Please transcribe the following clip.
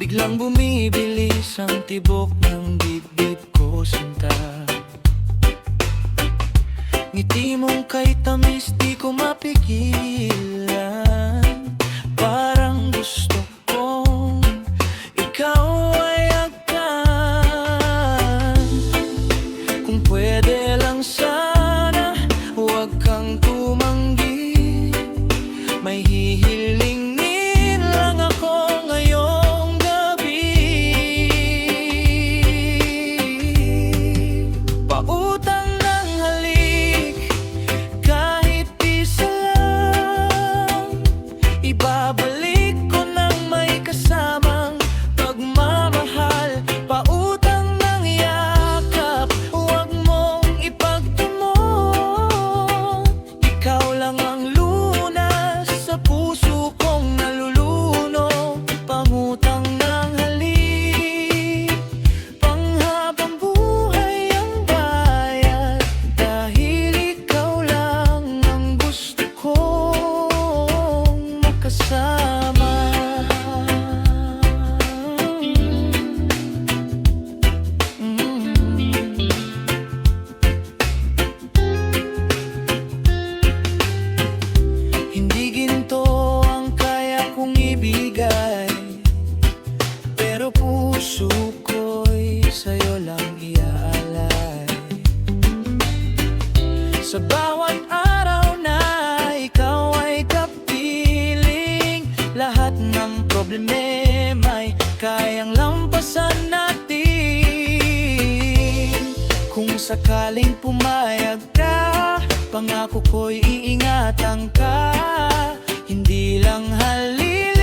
Biglang bumibilis ang tibok ng dibdib ko, sinta. Ngiti mong kay tamis di ko mapigilan. Parang gusto kong ikaw ay agkan. Kung pwede lang sana, huwag kang tumanggi. May hihilingin lang ako ngayong gabi. Pautang ng halik, kahit isa lang. Ibabalik ko nang may kasamang pagmamahal. Pautang ng yakap, huwag mong ipagdamot. Ikaw lang ang lunas sa puso kong naluluno. Pangutang ng halik, panghabang buhay ang bayad. Dahil ikaw lang ang gusto kong makasama. Hindi ginto ang kaya kong ibigay, pero puso ko'y sa'yo lang iaalay. Sa bawat araw na ikaw ay kapiling, lahat ng problema'y kayang lampasan natin. Kung sakaling pumayag ka, pangako ko'y iingatan ka. Hindi lang halik